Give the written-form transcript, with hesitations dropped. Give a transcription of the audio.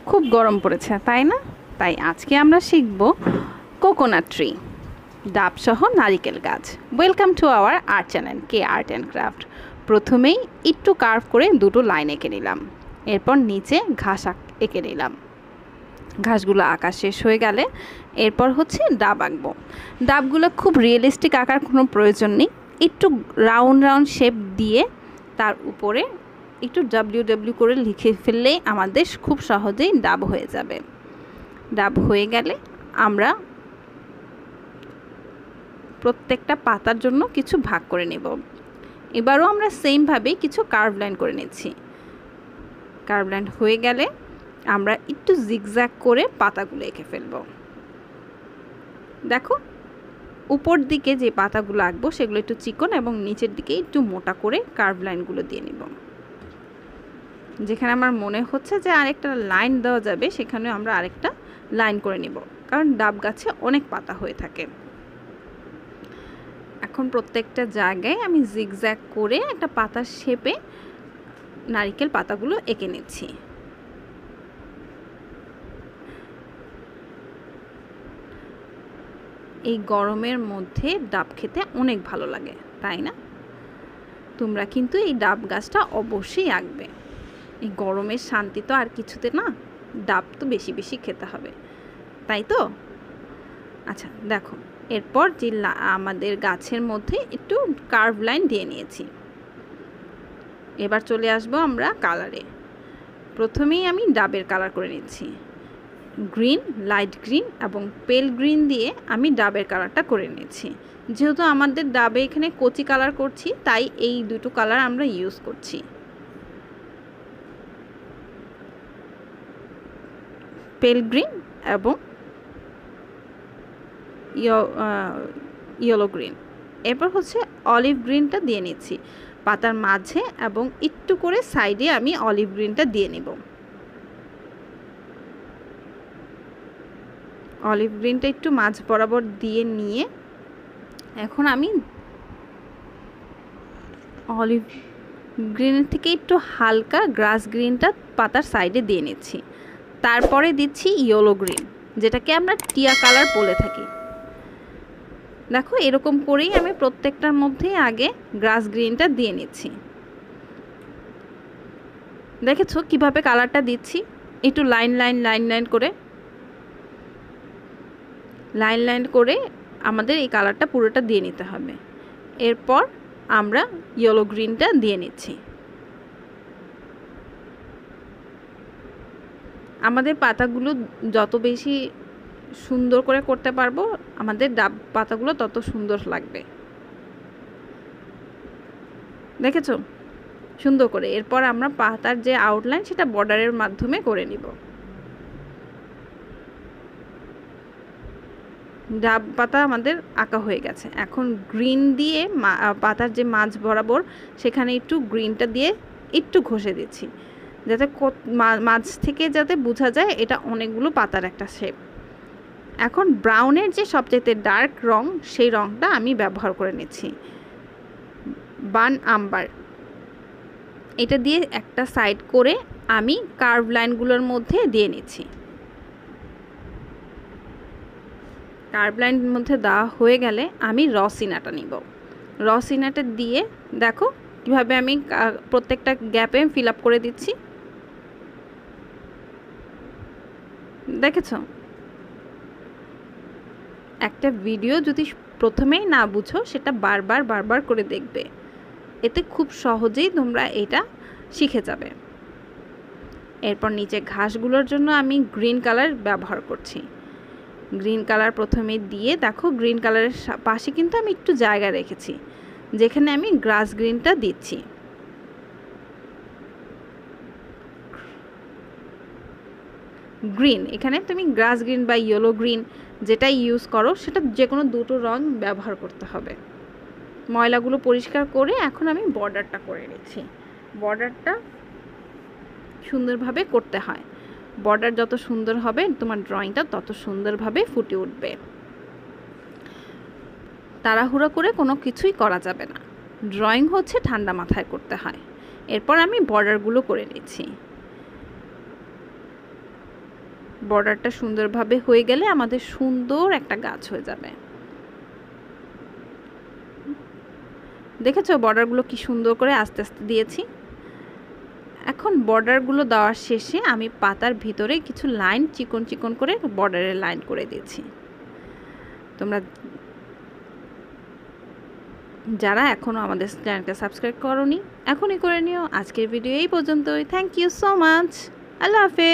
খুব গরম পড়েছে তাই না? তাই আজকে আমরা শিখব কোকোনাট ট্রি, ডাবসহ নারিকেল গাছ। Welcome to our art channel K art and craft. প্রথমেই একটু কার্ভ করে দুটো লাইন এঁকে নিলাম, এরপর নিচে ঘাস এঁকে নিলাম। ঘাসগুলো আঁকা শেষ হয়ে গেলে এরপর হচ্ছে ডাব আঁকবো। ডাবগুলো খুব রিয়েলিস্টিক আঁকার কোনো প্রয়োজন নেই, একটু রাউন্ড রাউন্ড শেপ দিয়ে তার উপরে একটু ডাব্লিউ করে লিখে ফেললেই আমাদের খুব সহজেই ডাব হয়ে যাবে। ডাব হয়ে গেলে আমরা প্রত্যেকটা পাতার জন্য কিছু ভাগ করে নেব। এবারও আমরা সেমভাবেই কিছু কার্ভ লাইন করে নিচ্ছি। কার্ভ লাইন হয়ে গেলে আমরা একটু জিগজ্যাগ করে পাতাগুলো এঁকে ফেলব। দেখো, উপর দিকে যে পাতাগুলো আঁকবো সেগুলো একটু চিকন এবং নিচের দিকে একটু মোটা করে কার্ভ লাইনগুলো দিয়ে নিব। যেখানে আমার মনে হচ্ছে যে আরেকটা লাইন দেওয়া যাবে সেখানে আমরা আরেকটা লাইন করে নিব, কারণ ডাব গাছে অনেক পাতা হয়ে থাকে। এখন প্রত্যেকটা জায়গায় আমি জিগজ্যাগ করে একটা পাতার শেপে নারকেল পাতাগুলো এঁকে নিচ্ছি। এই গরমের মধ্যে ডাব খেতে অনেক ভালো লাগে, তাই না? তোমরা কিন্তু এই ডাব গাছটা অবশ্যই আঁকবে। এই গরমের শান্তি তো আর কিছুতে না, ডাব তো বেশি বেশি খেতে হবে, তাই তো? আচ্ছা দেখো, এরপর যে আমাদের গাছের মধ্যে একটু কার্ভ লাইন দিয়ে নিয়েছি। এবার চলে আসবো আমরা কালারে। প্রথমেই আমি ডাবের কালার করে নিচ্ছি। গ্রিন, লাইট গ্রিন এবং পেল গ্রিন দিয়ে আমি ডাবের কালারটা করে নিচ্ছি। যেহেতু আমাদের ডাবে এখানে কচি কালার করছি, তাই এই দুটো কালার আমরা ইউজ করছি। পেল গ্রিন এবং ইয়েলো গ্রিন। এরপর হচ্ছে অলিভ গ্রিনটা দিয়ে নিচ্ছি পাতার মাঝে, এবং একটু করে সাইডে আমি অলিভ গ্রিনটা দিয়ে নেব। অলিভ গ্রিনটা একটু মাঝ বরাবর দিয়ে নিয়ে এখন আমি অলিভ গ্রিনের থেকে একটু হালকা গ্রাস গ্রিনটা পাতার সাইডে দিয়ে নিচ্ছি। তারপরে দিচ্ছি ইয়েলো গ্রিন, যেটাকে আমরা টিয়া কালার বলে থাকি। দেখো, এরকম করেই আমি প্রত্যেকটার মধ্যে আগে গ্রাস গ্রিনটা দিয়ে নিচ্ছি। দেখেছো কিভাবে কালারটা দিচ্ছি? একটু লাইন লাইন লাইন লাইন করে লাইন লাইন করে আমাদের এই কালারটা পুরোটা দিয়ে নিতে হবে। এরপর আমরা ইয়েলো গ্রিনটা দিয়ে নিচ্ছি। আমাদের পাতাগুলো যত বেশি সুন্দর করে করতে পারবো, আমাদের ডাব পাতাগুলো তত সুন্দর লাগবে। দেখেছো সুন্দর করে। এরপর আমরা পাতার যে আউটলাইন সেটা বর্ডারের মাধ্যমে করে নিব। ডাব পাতা আমাদের আঁকা হয়ে গেছে। এখন গ্রিন দিয়ে পাতার যে মাঝ বরাবর সেখানে একটু গ্রিনটা দিয়ে একটু ঘষে দিচ্ছি, যাতে মাঝ থেকে যাতে বোঝা যায় এটা অনেকগুলো পাতার একটা শেপ। এখন ব্রাউনের যে সবচেয়ে ডার্ক রং, সেই রংটা আমি ব্যবহার করে নিচ্ছি, বার্ন আম্বার। এটা দিয়ে একটা সাইড করে আমি কার্ভ লাইনগুলোর মধ্যে দিয়ে নিচ্ছি। কার্ভ লাইনের মধ্যে দেওয়া হয়ে গেলে আমি রসিনাটা নিব। রসিনাটা দিয়ে দেখো কিভাবে আমি প্রত্যেকটা গ্যাপে ফিল আপ করে দিচ্ছি। দেখেছো? একটা ভিডিও যদি প্রথমেই না বুঝো, সেটা বারবার বারবার করে দেখবে, এতে খুব সহজেই তোমরা এটা শিখে যাবে। এরপর নিচে ঘাসগুলোর জন্য আমি গ্রিন কালার ব্যবহার করছি। গ্রিন কালার প্রথমে দিয়ে দেখো, গ্রিন কালারের পাশে কিন্তু আমি একটু জায়গা রেখেছি যেখানে আমি গ্রাস গ্রিনটা দিচ্ছি। গ্রিন, এখানে তুমি গ্রাস গ্রিন বা ইয়েলো গ্রিন যেটা ইউজ করো, সেটা যে কোনো দুটো রং ব্যবহার করতে হবে। ময়লাগুলো পরিষ্কার করে এখন আমি বর্ডারটা করে নিচ্ছি। বর্ডারটা সুন্দরভাবে করতে হয়। বর্ডার যত সুন্দর হবে তোমার ড্রয়িংটা তত সুন্দরভাবে ফুটে উঠবে। তাড়াহুড়ো করে কোনো কিছুই করা যাবে না, ড্রয়িং হচ্ছে ঠান্ডা মাথায় করতে হয়। এরপর আমি বর্ডারগুলো করে নিচ্ছি। বর্ডারটা সুন্দরভাবে হয়ে গেলে আমাদের সুন্দর একটা গাছ হয়ে যাবে। দেখেছো বর্ডারগুলো কি সুন্দর করে আস্তে আস্তে দিয়েছি। এখন বর্ডারগুলো দেওয়ার শেষে আমি পাতার ভিতরে কিছু লাইন চিকন চিকন করে বর্ডারের লাইন করে দিয়েছি। তোমরা যারা এখনও আমাদের চ্যানেলটা সাবস্ক্রাইব করোনি এখনই করে নিও। আজকের ভিডিও এই পর্যন্তই। Thank you so much. Allah হাফেজ।